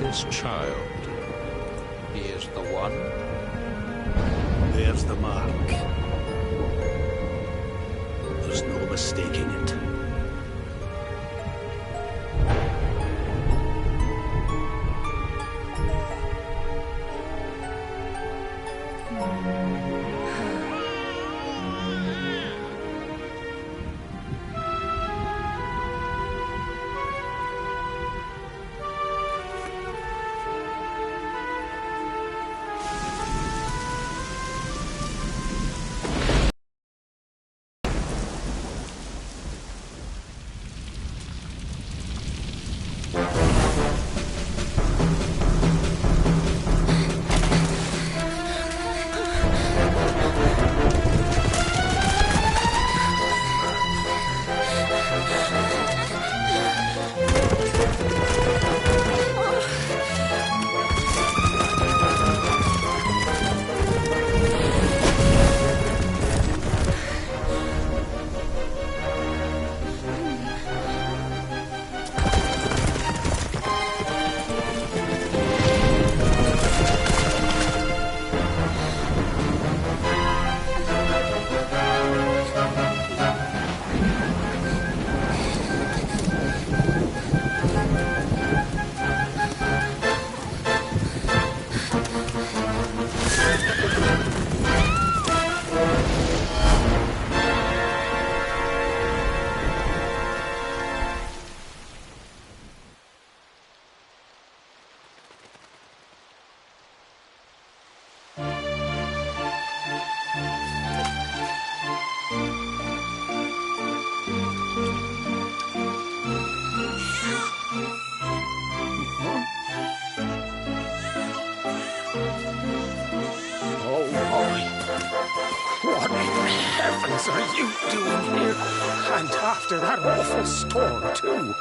this child. He is the one. There's the mark. There's no mistaking it. What in the heavens are you doing here? And after that awful storm, too.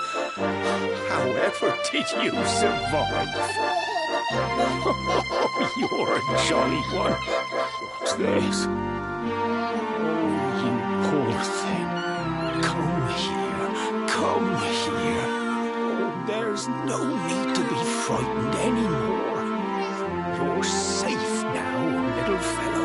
However did you survive? Oh, you're a jolly one. What's this? Oh, you poor thing. Come here. Come here. Oh, there's no need to be frightened anymore. You're safe now, little fellow.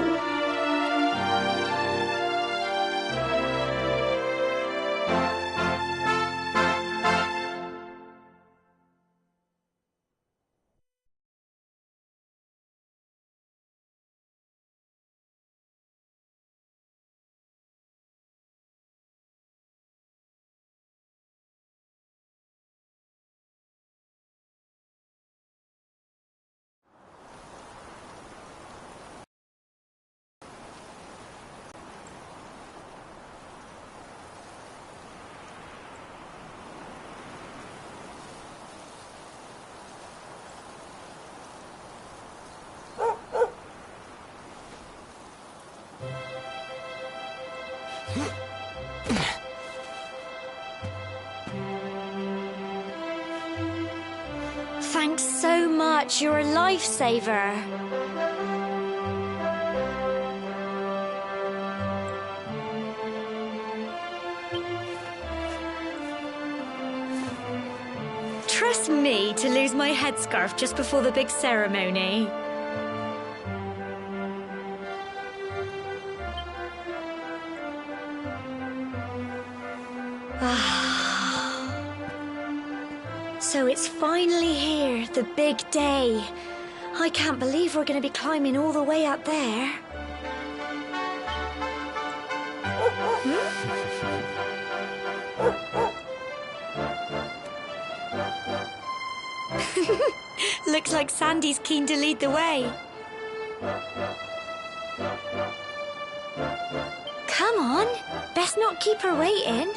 Thanks so much. You're a lifesaver. Trust me to lose my headscarf just before the big ceremony. So it's finally here, the big day. I can't believe we're going to be climbing all the way up there. Looks like Sandy's keen to lead the way. Come on, best not keep her waiting.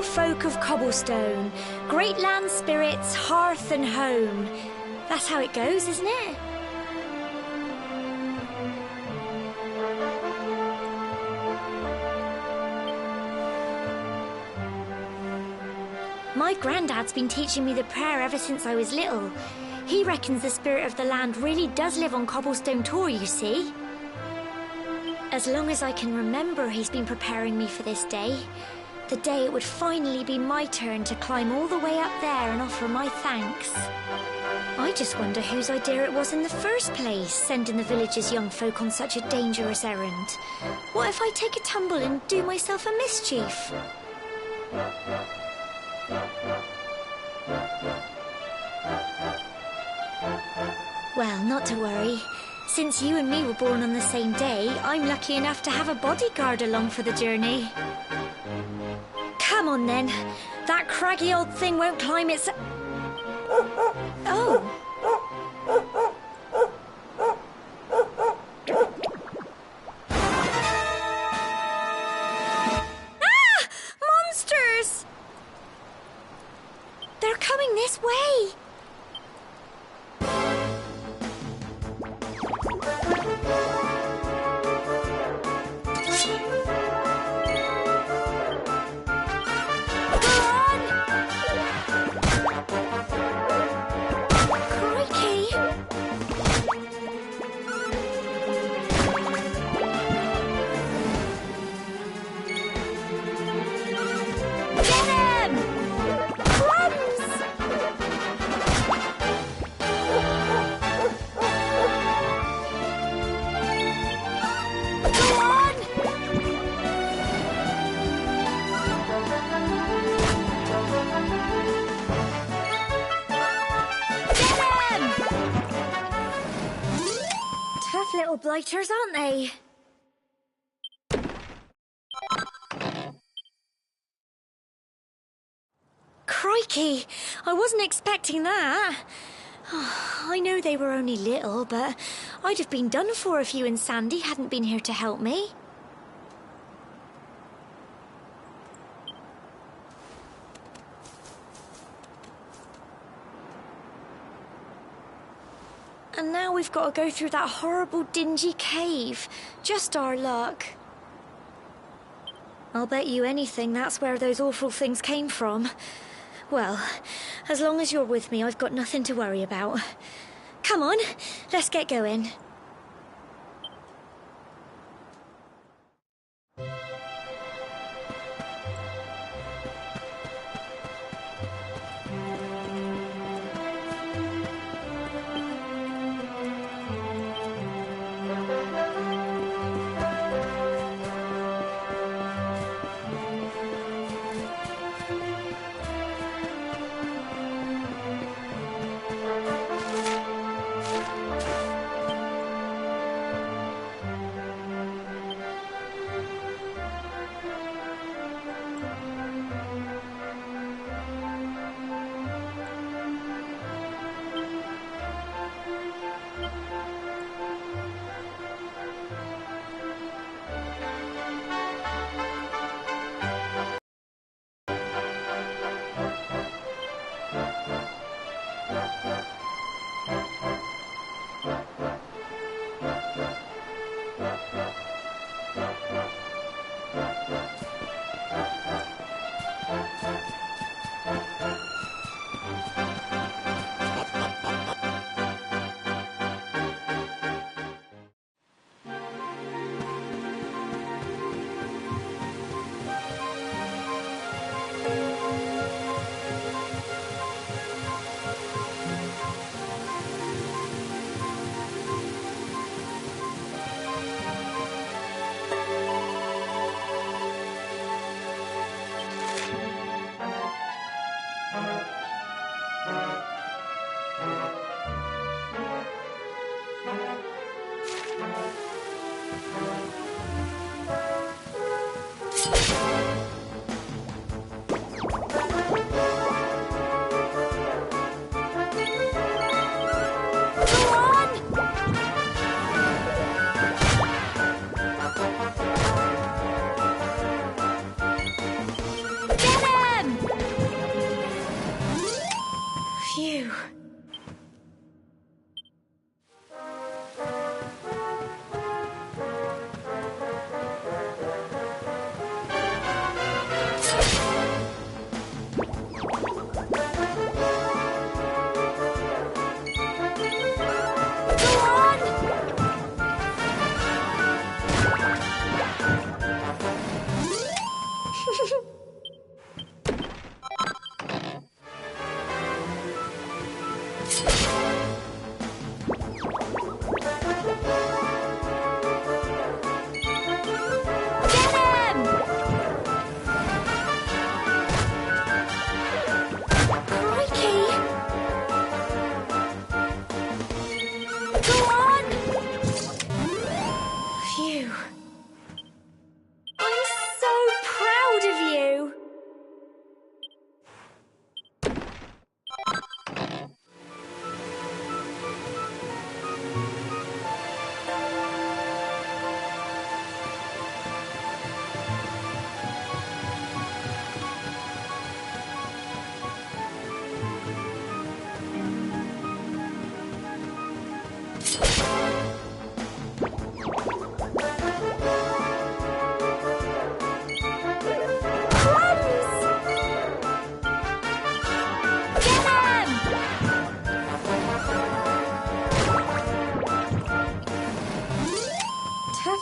Folk of Cobblestone, great land spirits, hearth and home. That's how it goes, isn't it? My granddad's been teaching me the prayer ever since I was little. He reckons the spirit of the land really does live on Cobblestone Tor, you see. As long as I can remember, he's been preparing me for this day. The day it would finally be my turn to climb all the way up there and offer my thanks. I just wonder whose idea it was in the first place, sending the village's young folk on such a dangerous errand. What if I take a tumble and do myself a mischief? Well, not to worry. Since you and me were born on the same day, I'm lucky enough to have a bodyguard along for the journey. Come on, then. That craggy old thing won't climb its... Oh. Ah! Monsters! They're coming this way. Little blighters, aren't they? Crikey, I wasn't expecting that. I know they were only little, but I'd have been done for if you and Sandy hadn't been here to help me. And now we've got to go through that horrible, dingy cave. Just our luck. I'll bet you anything that's where those awful things came from. Well, as long as you're with me, I've got nothing to worry about. Come on, let's get going.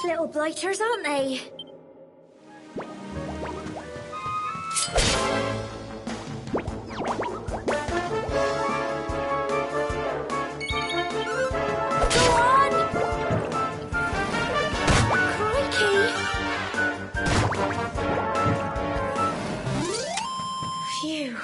Little blighters, aren't they? Go on! Crikey! Phew.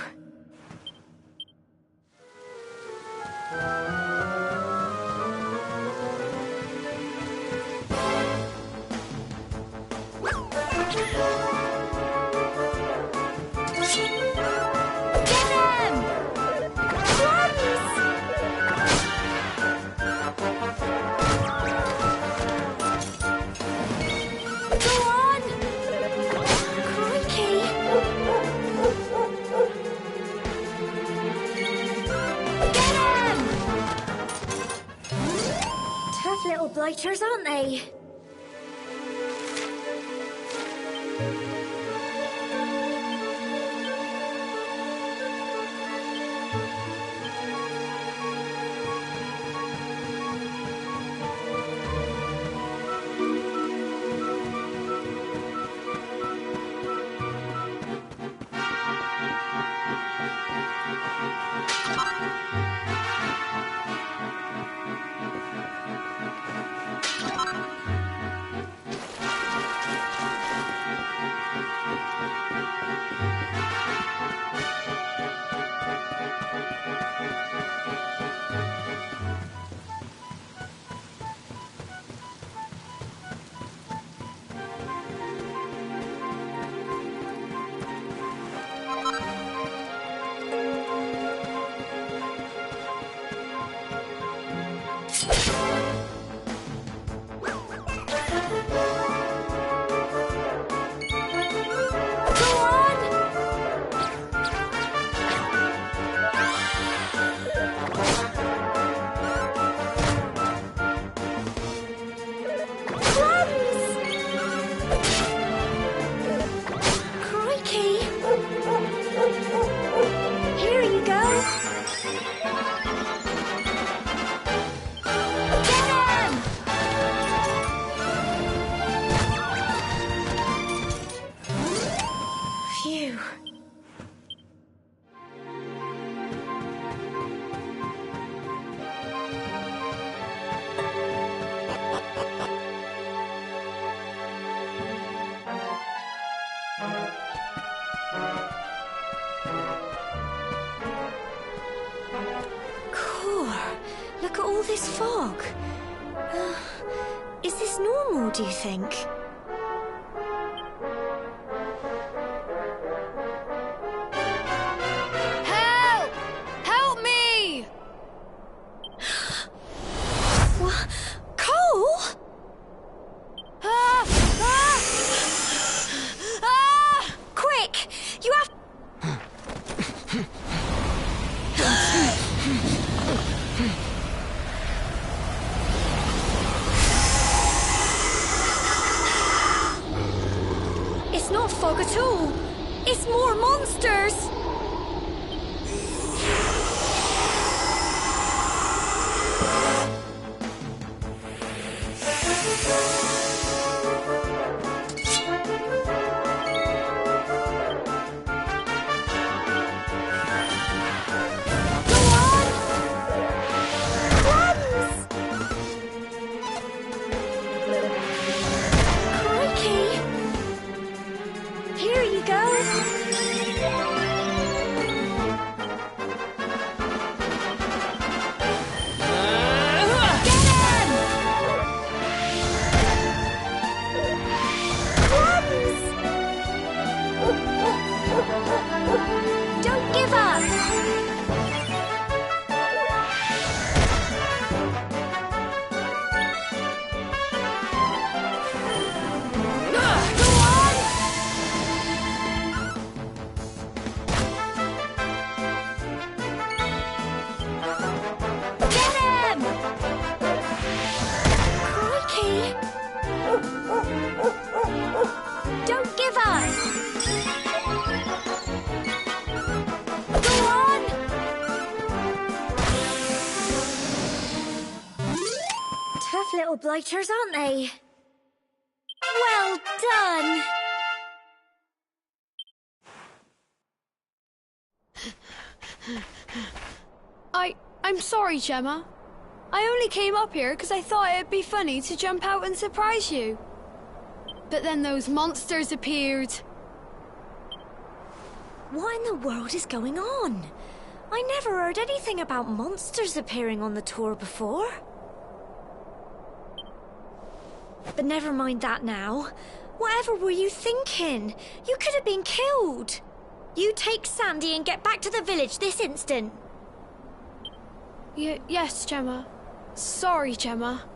Little blighters, aren't they? this fog? Is this normal, do you think? Help! Help me! What? Cole? Ah! Ah! Ah! Quick! You have... It's not fog at all. It's more monsters. Go on! Crumbs! Crikey! Here you go. Get him! Crumbs! Don't give up. Go on! Get him! Crikey! Don't give up! Go on! Tough little blighters, aren't they? Well done! I'm sorry, Gemma. I only came up here because I thought it'd be funny to jump out and surprise you. But then those monsters appeared. What in the world is going on? I never heard anything about monsters appearing on the tour before. But never mind that now. Whatever were you thinking? You could have been killed. You take Sandy and get back to the village this instant. Yes, Gemma. Sorry, Gemma.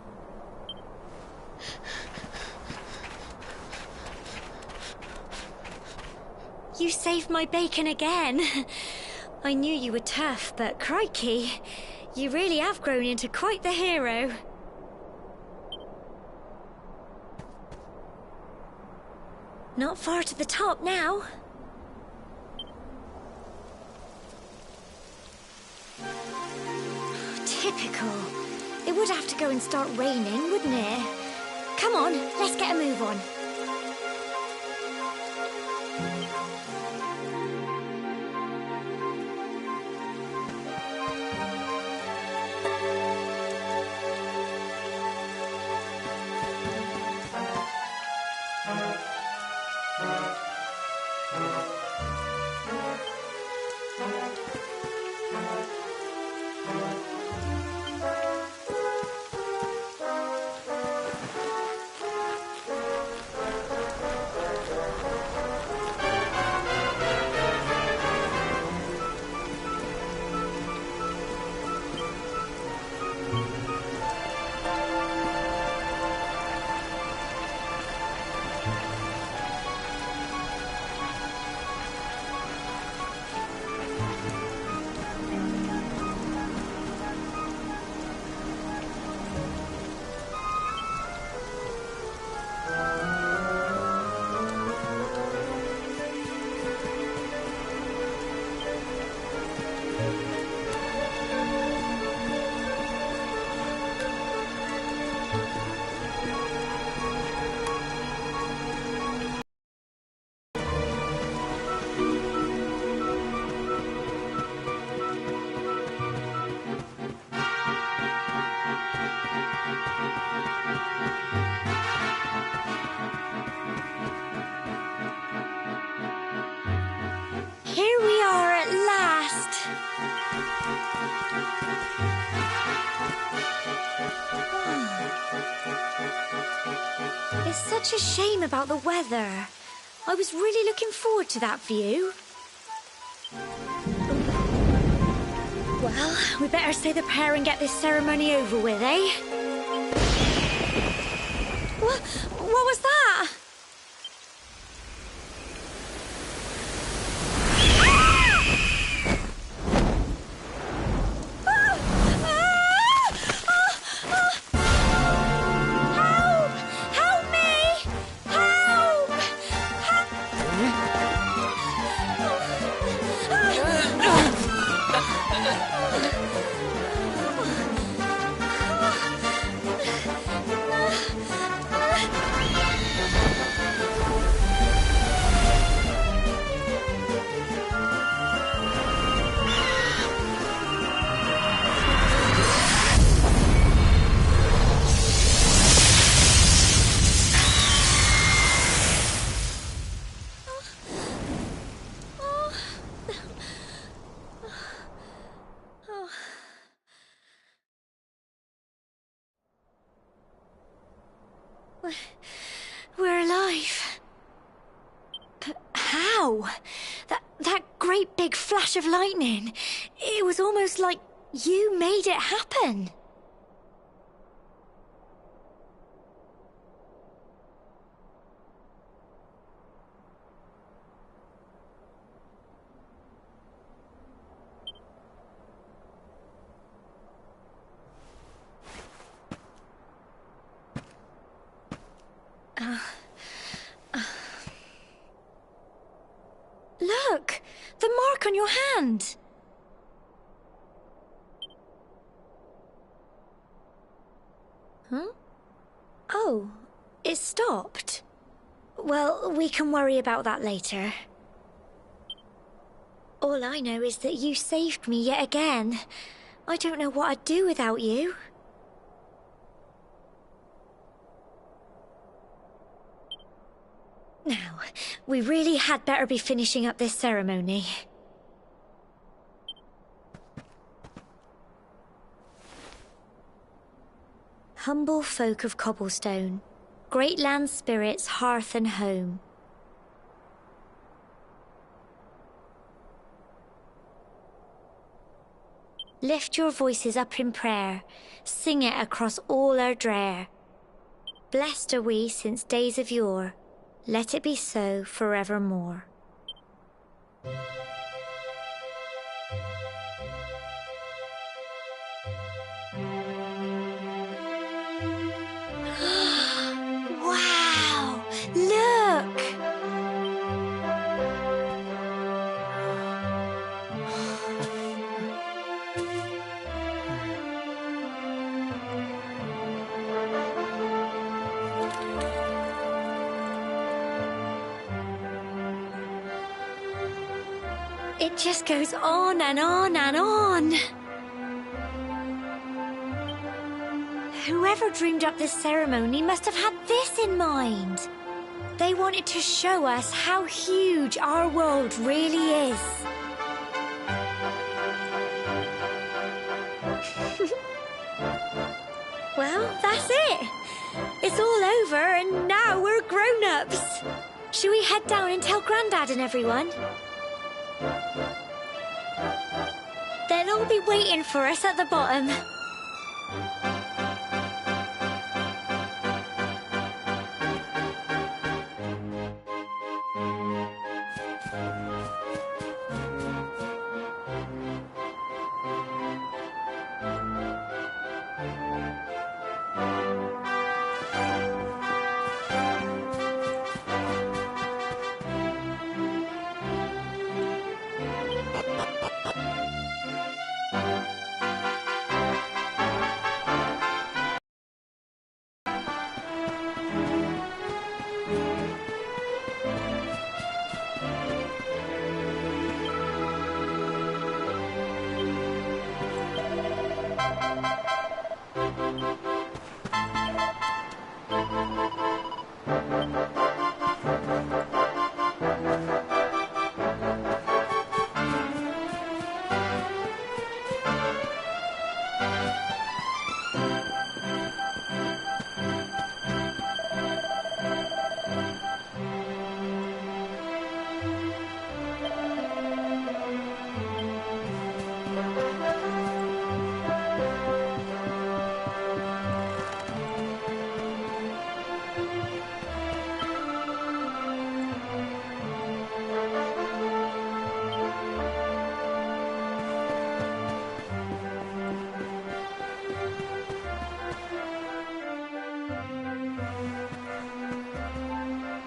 You saved my bacon again. I knew you were tough, but crikey, you really have grown into quite the hero. Not far to the top now. Typical. It would have to go and start raining, wouldn't it? Come on, let's get a move on. Here we are at last. such a shame about the weather. I was really looking forward to that view. Well, we better say the prayer and get this ceremony over with, eh? What was that? We're alive. But how? That great big flash of lightning. It was almost like you made it happen. Look! The mark on your hand! Huh? Oh, it stopped. Well, we can worry about that later. All I know is that you saved me yet again. I don't know what I'd do without you. Now, we really had better be finishing up this ceremony. Humble folk of Cobblestone, great land spirits, hearth and home. Lift your voices up in prayer, sing it across all our drear. Blessed are we since days of yore, let it be so forevermore. Wow! Look! It just goes on and on and on. Whoever dreamed up this ceremony must have had this in mind. They wanted to show us how huge our world really is. Well, that's it. It's all over and now we're grown-ups. Shall we head down and tell Grandad and everyone? They'll all be waiting for us at the bottom.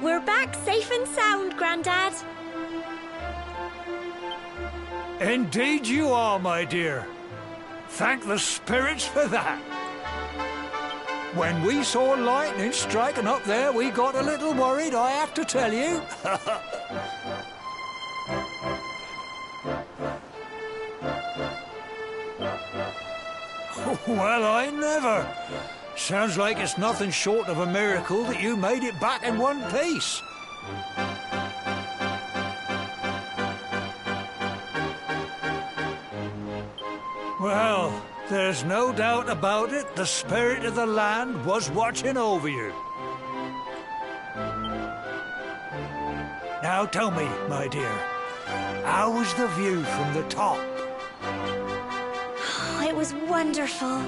We're back safe and sound, Grandad. Indeed you are, my dear. Thank the spirits for that. When we saw lightning striking up there, we got a little worried, I have to tell you. Well, I never. Sounds like it's nothing short of a miracle that you made it back in one piece. Well, there's no doubt about it, the spirit of the land was watching over you. Now tell me, my dear, how was the view from the top? It was wonderful.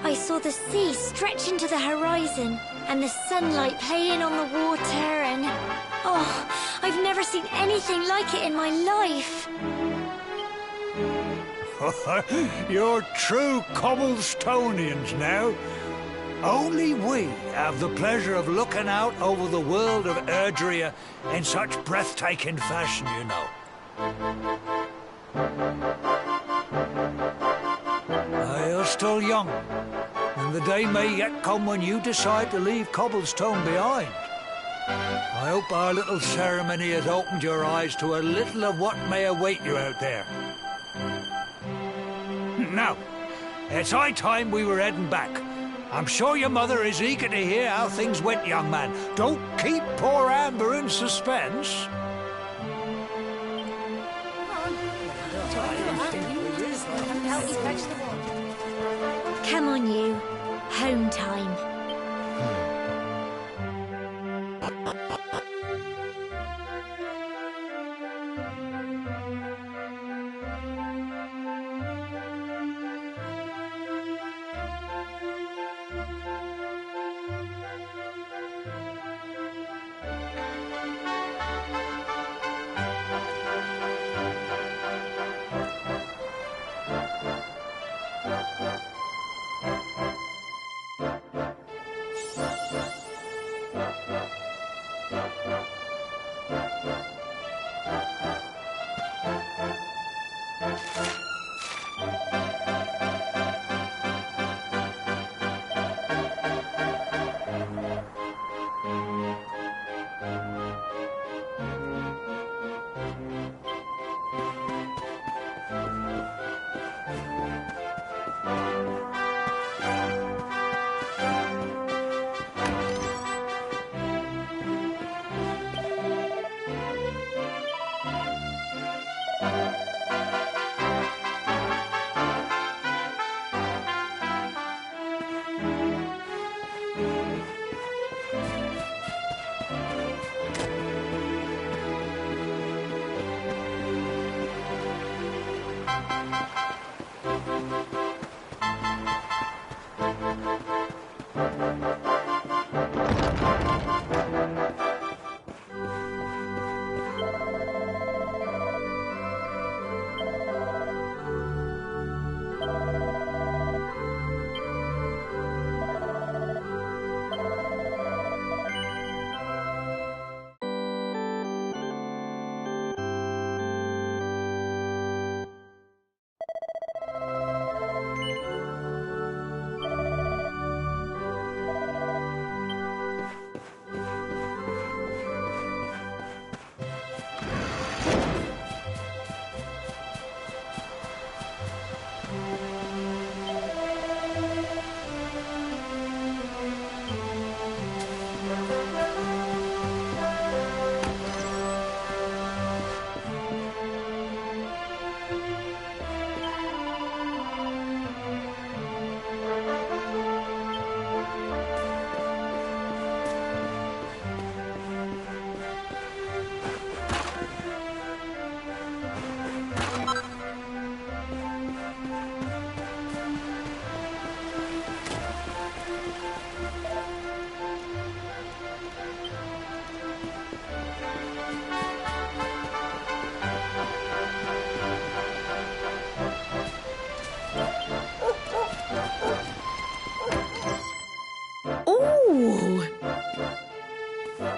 I saw the sea stretch into the horizon and the sunlight playing on the water and... Oh, I've never seen anything like it in my life. You're true Cobblestonians now. Only we have the pleasure of looking out over the world of Erdrea in such breathtaking fashion, you know. You're still young, and the day may yet come when you decide to leave Cobblestone behind. I hope our little ceremony has opened your eyes to a little of what may await you out there. Now, it's high time we were heading back. I'm sure your mother is eager to hear how things went, young man. Don't keep poor Amber in suspense. Come on, you. Home time.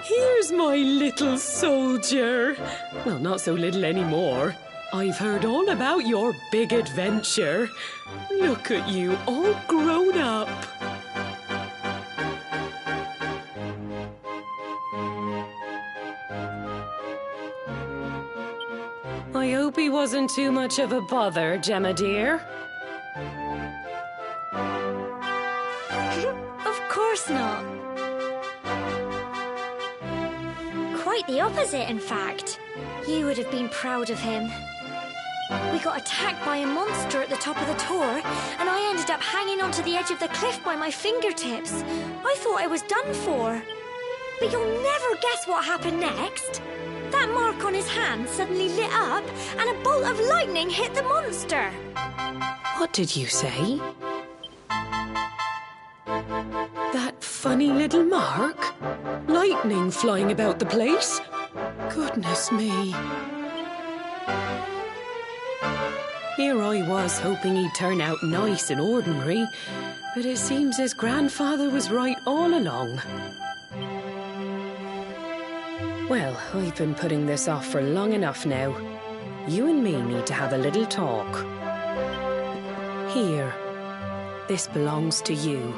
Here's my little soldier. Well, not so little anymore. I've heard all about your big adventure. Look at you, all grown up. I hope he wasn't too much of a bother, Gemma dear. Of course not. Quite the opposite, in fact. You would have been proud of him. We got attacked by a monster at the top of the Tor, and I ended up hanging onto the edge of the cliff by my fingertips. I thought I was done for. But you'll never guess what happened next. That mark on his hand suddenly lit up, and a bolt of lightning hit the monster. What did you say? That funny little mark? Lightning flying about the place? Goodness me. Here I was hoping he'd turn out nice and ordinary, but it seems his grandfather was right all along. Well, I've been putting this off for long enough now. You and me need to have a little talk. Here. This belongs to you.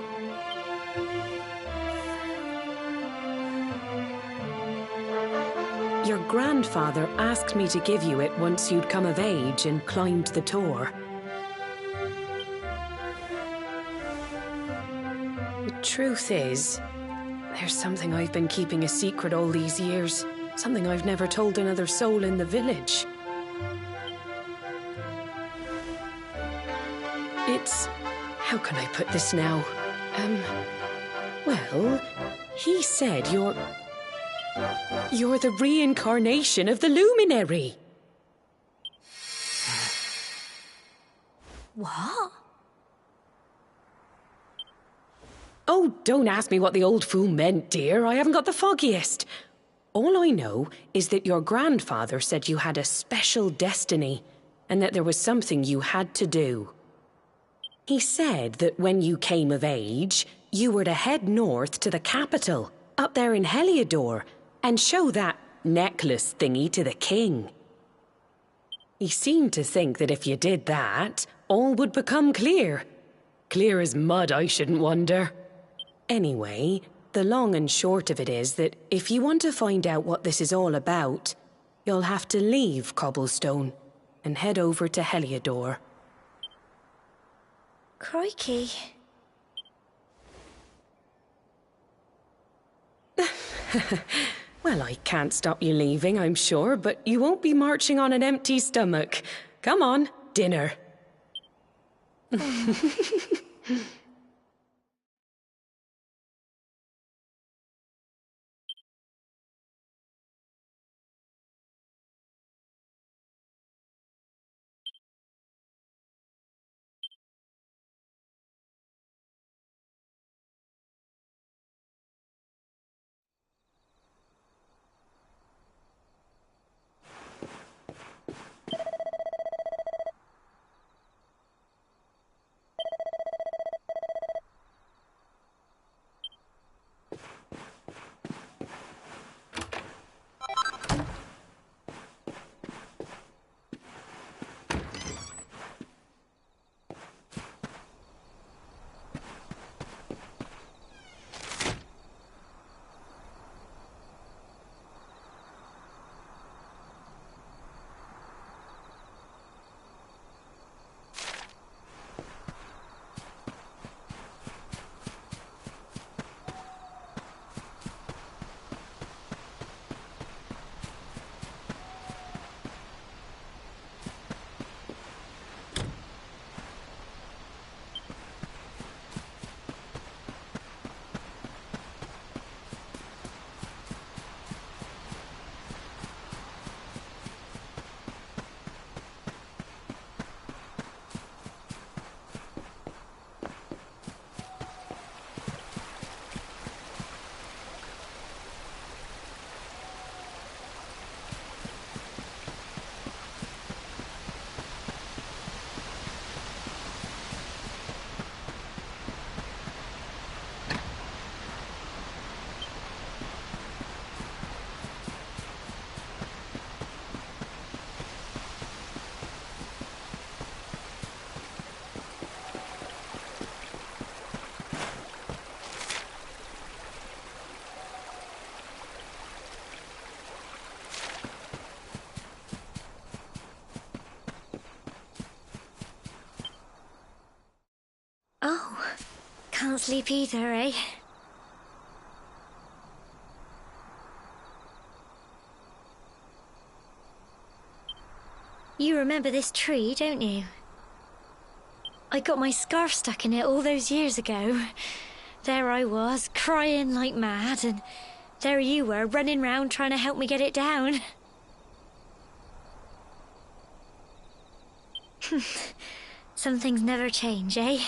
Your grandfather asked me to give you it once you'd come of age and climbed the Tor. The truth is, there's something I've been keeping a secret all these years. Something I've never told another soul in the village. It's... how can I put this now? Well, he said you're the reincarnation of the Luminary. What? Oh, don't ask me what the old fool meant, dear. I haven't got the foggiest. All I know is that your grandfather said you had a special destiny, and that there was something you had to do. He said that when you came of age, you were to head north to the capital, up there in Heliodor, and show that necklace thingy to the king. He seemed to think that if you did that, all would become clear. Clear as mud, I shouldn't wonder. Anyway, the long and short of it is that if you want to find out what this is all about, you'll have to leave Cobblestone and head over to Heliodor. Crikey. Well, I can't stop you leaving, I'm sure, but you won't be marching on an empty stomach. Come on, dinner. can't sleep either, eh? You remember this tree, don't you? I got my scarf stuck in it all those years ago. There I was, crying like mad, and there you were, running round trying to help me get it down. Some things never change, eh?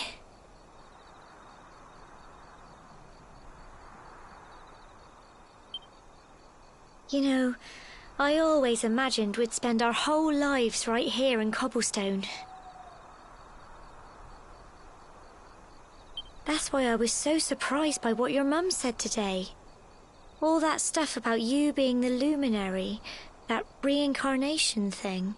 You know, I always imagined we'd spend our whole lives right here in Cobblestone. That's why I was so surprised by what your mum said today. All that stuff about you being the luminary, that reincarnation thing.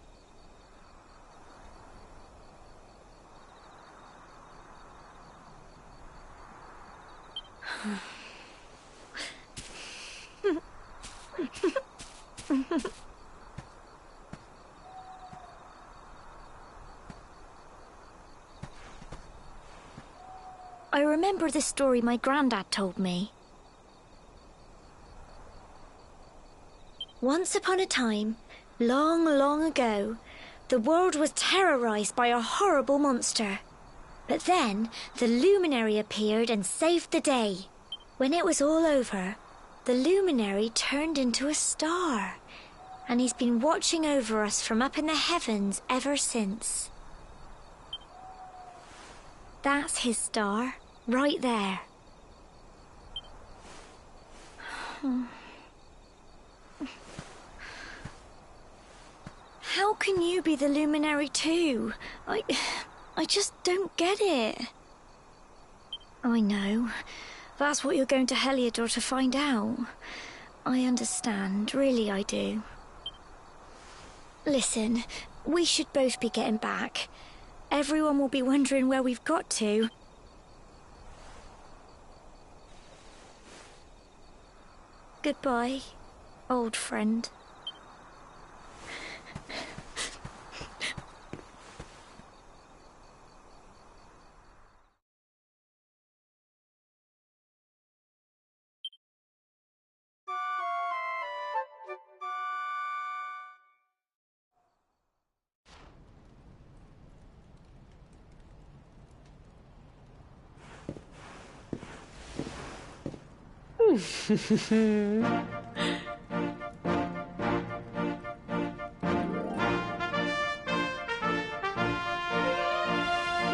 I remember the story my granddad told me. Once upon a time, long, long ago, the world was terrorized by a horrible monster. But then, the luminary appeared and saved the day. When it was all over, the luminary turned into a star. And he's been watching over us from up in the heavens ever since. That's his star, right there. How can you be the luminary too? I just don't get it. I know. That's what you're going to Heliodor to find out. I understand, really I do. Listen, we should both be getting back. Everyone will be wondering where we've got to. Goodbye, old friend.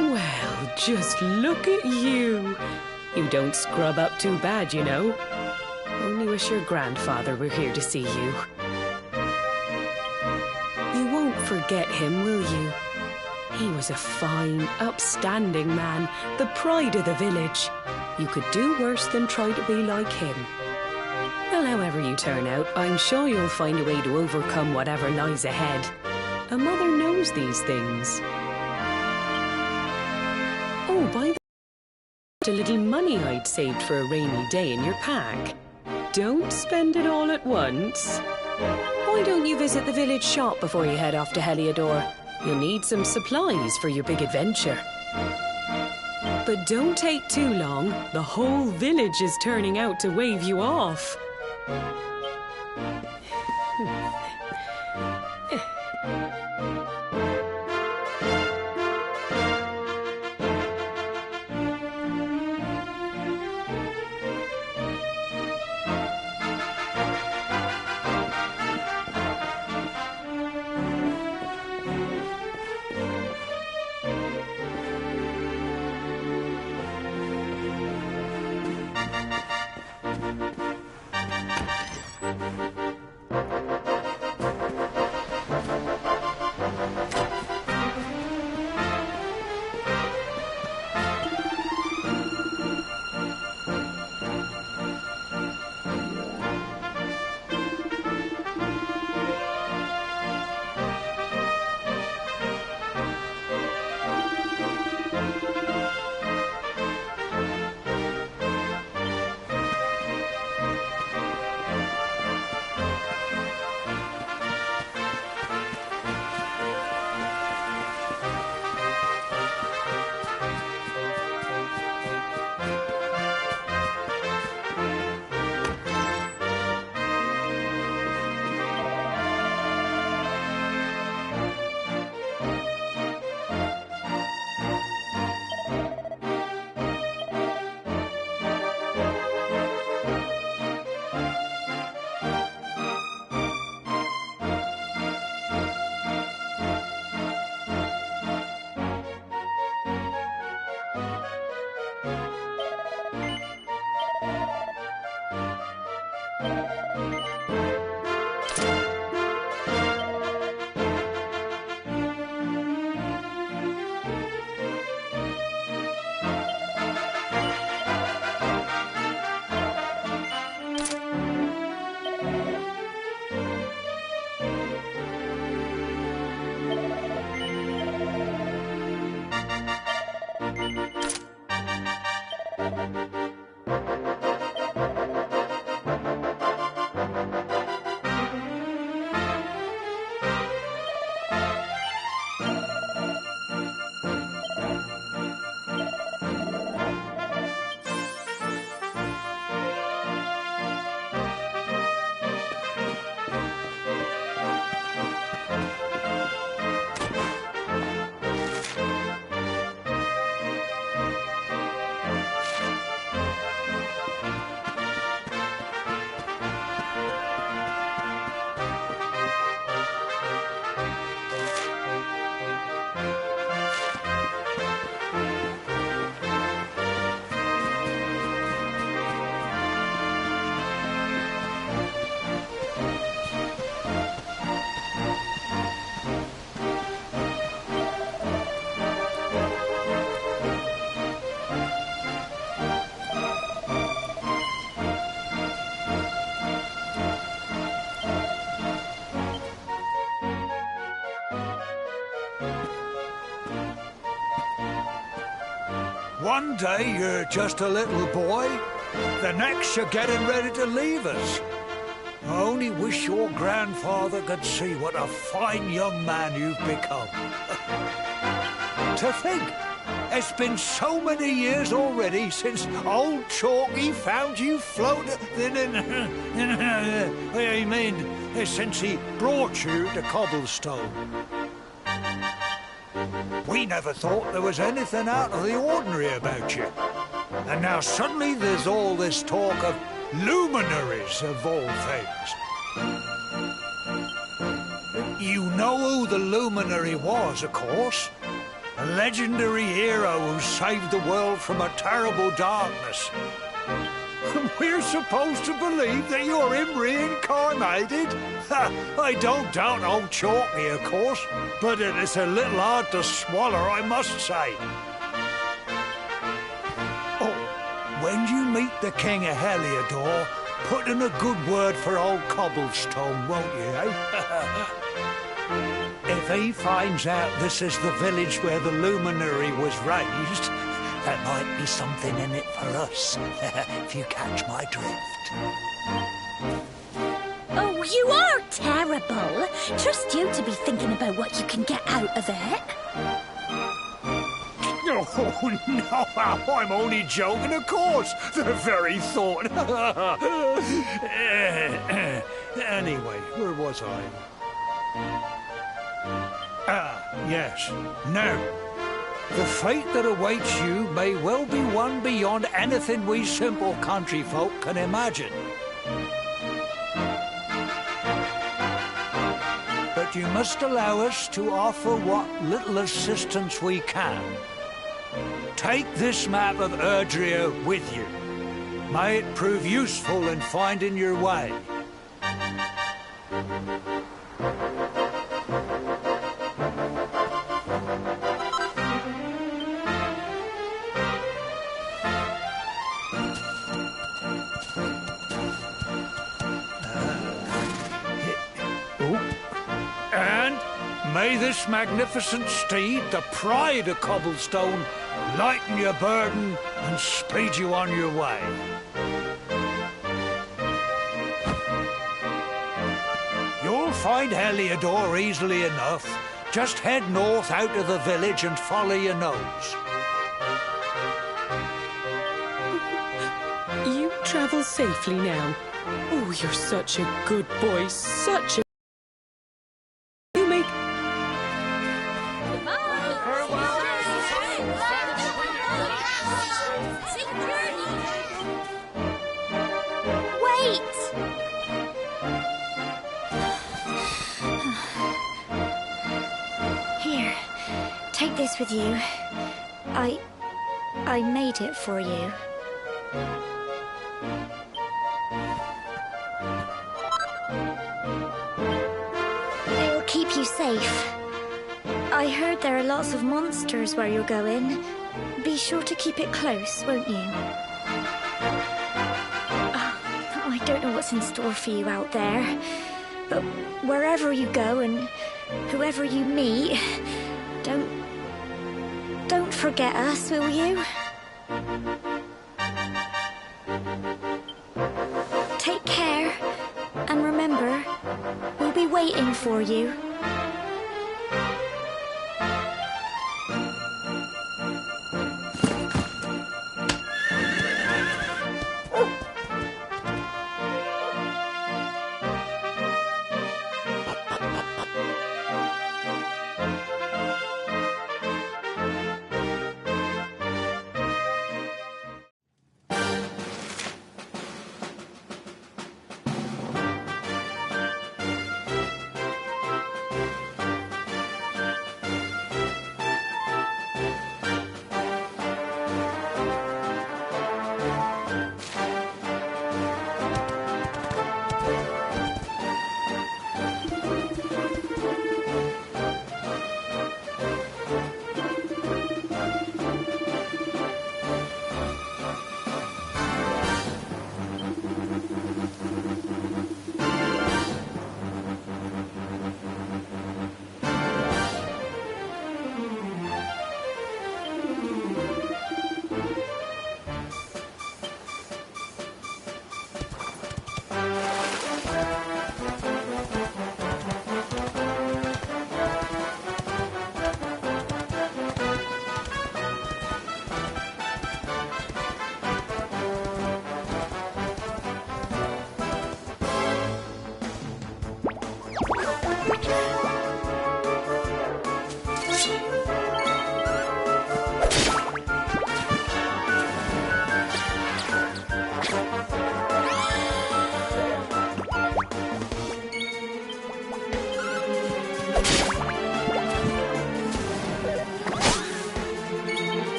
Well, just look at you. You don't scrub up too bad, you know. Only wish your grandfather were here to see you. You won't forget him, will you? He was a fine, upstanding man, the pride of the village. You could do worse than try to be like him. Well, however you turn out, I'm sure you'll find a way to overcome whatever lies ahead. A mother knows these things. Oh, by the way, a little money I'd saved for a rainy day in your pack. Don't spend it all at once. Why don't you visit the village shop before you head off to Heliodor? You'll need some supplies for your big adventure. But don't take too long. The whole village is turning out to wave you off. One day you're just a little boy, the next you're getting ready to leave us. I only wish your grandfather could see what a fine young man you've become. To think, it's been so many years already since old Chalky found you floating I mean, since he brought you to Cobblestone. We never thought there was anything out of the ordinary about you. And now suddenly there's all this talk of luminaries of all things. You know who the luminary was, of course. A legendary hero who saved the world from a terrible darkness. We're supposed to believe that you're him reincarnated? I don't doubt old Chalky, of course, but it is a little hard to swallow, I must say. Oh, when you meet the King of Heliodor, put in a good word for old Cobblestone, won't you, eh? If he finds out this is the village where the luminary was raised, there might be something in it for us, if you catch my drift. Oh, you are terrible. Trust you to be thinking about what you can get out of it. Oh, no, I'm only joking, of course. The very thought. Anyway, where was I? Yes. Now, the fate that awaits you may well be one beyond anything we simple country folk can imagine. But you must allow us to offer what little assistance we can. Take this map of Erdrea with you. May it prove useful in finding your way. May this magnificent steed, the pride of Cobblestone, lighten your burden and speed you on your way. You'll find Heliodor easily enough. Just head north out of the village and follow your nose. You travel safely now. Oh, you're such a good boy, such a... You make... Wait! Here, take this with you. I made it for you. It'll keep you safe. I heard there are lots of monsters where you're going. Be sure to keep it close, won't you? I don't know what's in store for you out there, but wherever you go and whoever you meet, don't forget us, will you? Take care, and remember, we'll be waiting for you.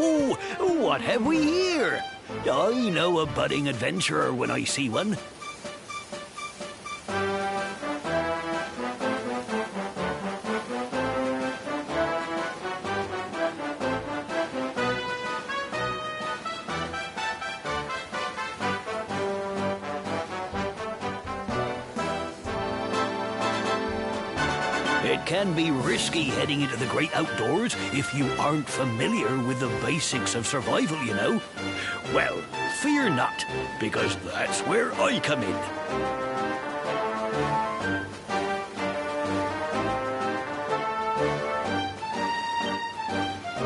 Oh, what have we here? I know a budding adventurer when I see one. It can be risky heading into the great outdoors if you aren't familiar with the basics of survival, you know. Well, fear not, because that's where I come in.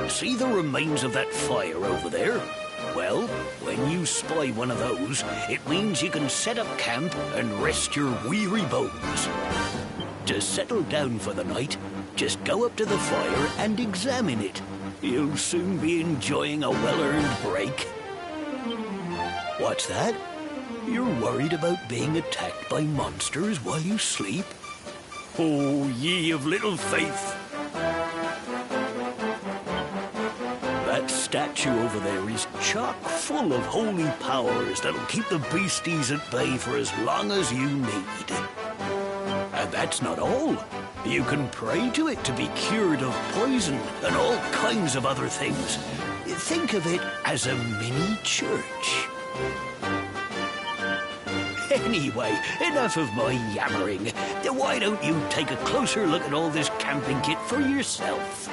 See the remains of that fire over there? Well, when you spy one of those, it means you can set up camp and rest your weary bones. To settle down for the night, just go up to the fire and examine it. You'll soon be enjoying a well-earned break. What's that? You're worried about being attacked by monsters while you sleep? Oh, ye of little faith! That statue over there is chock full of holy powers that'll keep the beasties at bay for as long as you need. And that's not all. You can pray to it to be cured of poison and all kinds of other things. Think of it as a mini church. Anyway, enough of my yammering. Why don't you take a closer look at all this camping kit for yourself?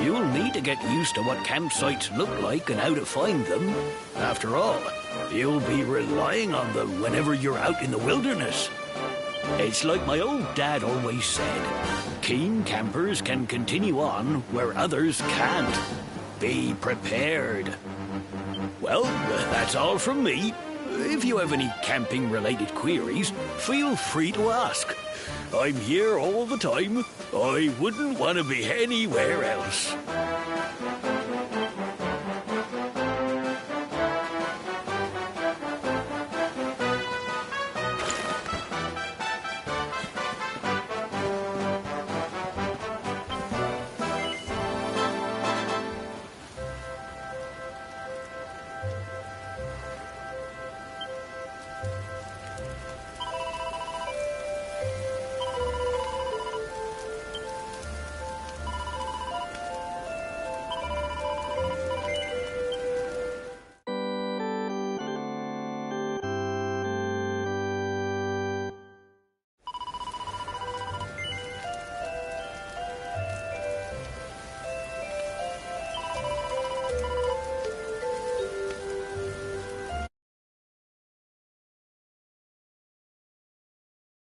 You'll need to get used to what campsites look like and how to find them. After all, you'll be relying on them whenever you're out in the wilderness. It's like my old dad always said, keen campers can continue on where others can't. Be prepared. Well, that's all from me. If you have any camping-related queries, feel free to ask. I'm here all the time. I wouldn't want to be anywhere else.